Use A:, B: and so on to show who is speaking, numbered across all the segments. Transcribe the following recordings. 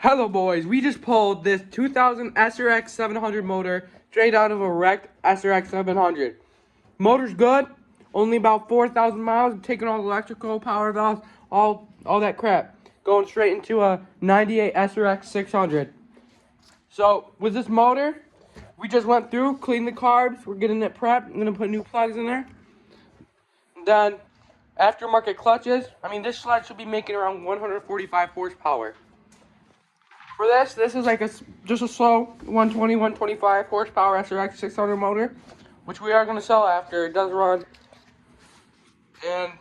A: Hello boys, we just pulled this 2000 SRX 700 motor straight out of a wrecked SRX 700. Motor's good, only about 4,000 miles, taking all the electrical, power valves, all that crap. Going straight into a 98 SRX 600. So with this motor, we just went through, cleaned the carbs, we're getting it prepped. I'm gonna put new plugs in there. Then aftermarket clutches. This sled should be making around 145 horsepower. For this is like just a slow 120, 125 horsepower SRX 600 motor, which we are going to sell after it does run. And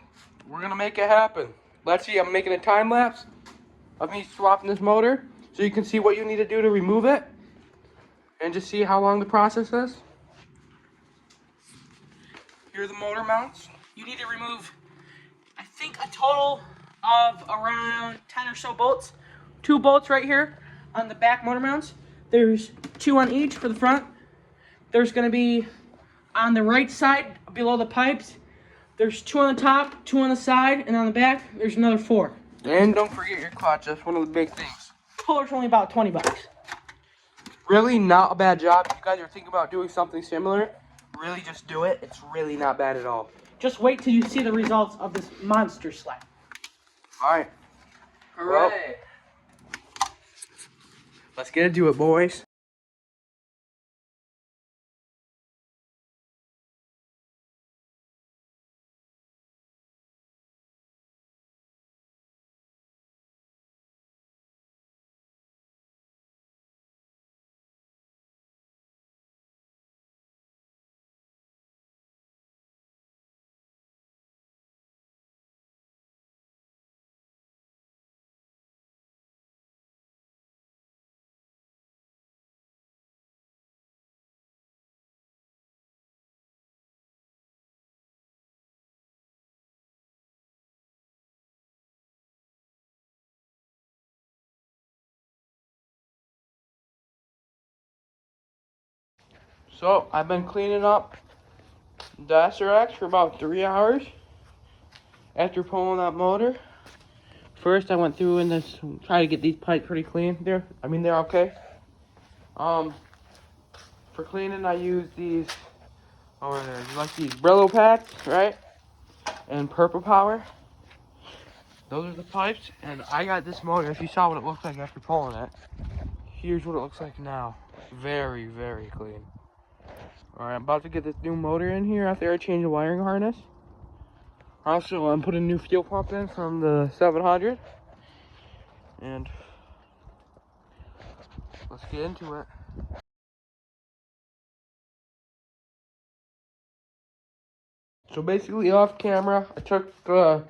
A: we're going to make it happen. Let's see, I'm making a time lapse of me swapping this motor so you can see what you need to do to remove it and just see how long the process is. Here are the motor mounts. You need to remove, I think, a total of around 10 or so bolts. 2 bolts right here on the back motor mounts. There's 2 on each for the front. There's going to be on the right side below the pipes. There's 2 on the top, 2 on the side, and on the back there's another 4. And don't forget your clutch. That's one of the big things. Color's only about 20 bucks. Really not a bad job. If you guys are thinking about doing something similar, really just do it. It's really not bad at all. Just wait till you see the results of this monster sled. Alright.
B: Hooray!
A: Well, let's get into it, boys. So, I've been cleaning up the SRX for about 3 hours after pulling that motor. First, I went through and tried to get these pipes pretty clean. They're okay. For cleaning, I use these over there. You like these Brillo pads, right? And Purple Power. Those are the pipes, and I got this motor. If you saw what it looked like after pulling it, here's what it looks like now. Very, very clean. Alright, I'm about to get this new motor in here after I change the wiring harness. Also, I'm putting a new fuel pump in from the 700. And let's get into it. So basically, off camera, I took the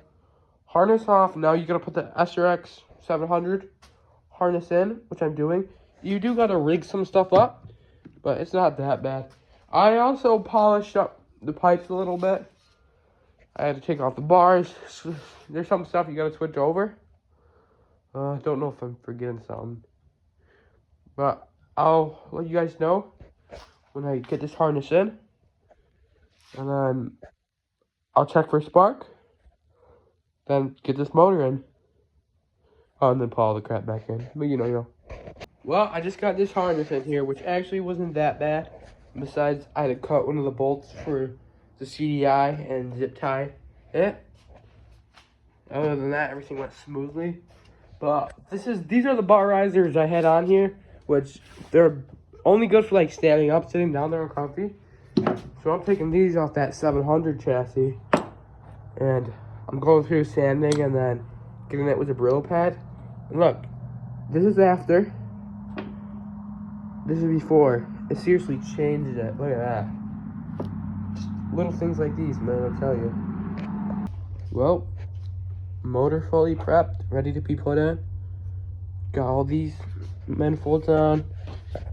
A: harness off. Now you gotta put the SRX 700 harness in, which I'm doing. You do gotta rig some stuff up, but it's not that bad. I also polished up the pipes a little bit. I had to take off the bars. There's some stuff you gotta switch over. I don't know if I'm forgetting something, but I'll let you guys know when I get this harness in, and then I'll check for spark, then get this motor in. Oh, and then put all the crap back in. But you know. Well, I just got this harness in here, which actually wasn't that bad. Besides, I had to cut one of the bolts for the CDI and zip tie it. Other than that, everything went smoothly. But these are the bar risers I had on here, which they're only good for like standing up, sitting down there comfy. So I'm taking these off that 700 chassis, and I'm going through sanding and then getting it with a Brillo pad. And look, this is after. This is before. It seriously changed it. Look at that. Just little things like these, man, I'll tell you. Well, motor fully prepped, ready to be put in. Got all these manifolds on.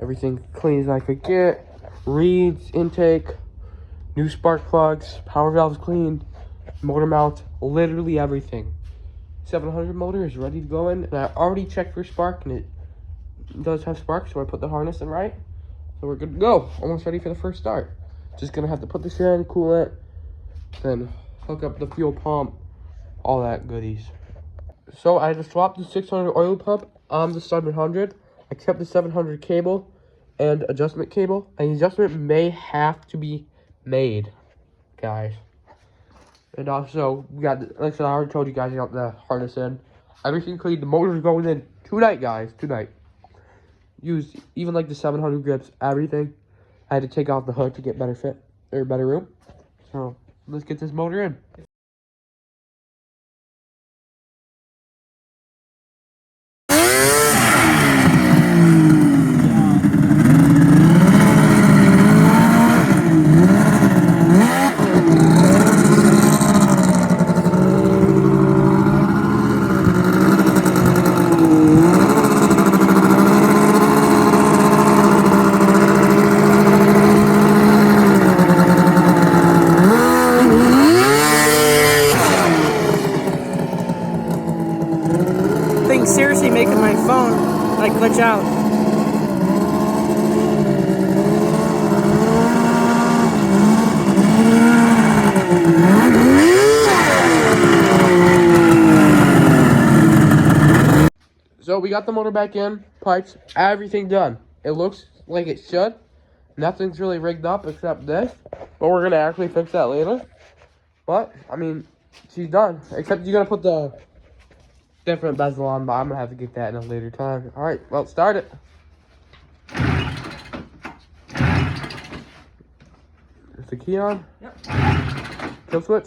A: Everything clean as I could get. Reeds, intake, new spark plugs, power valves cleaned, motor mount, literally everything. 700 motor is ready to go in, and I already checked for spark, and it does have spark, so I put the harness in right. So we're good to go. Almost ready for the first start. Just gonna have to put this in, cool it, then hook up the fuel pump, all that goodies. So I just swapped the 600 oil pump on the 700. I kept the 700 cable and adjustment cable. And the adjustment may have to be made, guys. And also, we got, like I said, I already told you guys I got the harness in. Everything clean. The motor's going in tonight, guys. Tonight. Use even like the 700 grips, everything. I had to take off the hood to get better fit, or better room. So, let's get this motor in.
B: Thing's seriously making my phone like glitch out.
A: So we got the motor back in, pipes, everything done. It looks like it should. Nothing's really rigged up except this, but we're gonna actually fix that later. But I mean, she's done. Except you gotta put the different bezel on, but I'm gonna have to get that in a later time. All right, well, start it. Is the key on?
B: Yep.
A: Kill switch.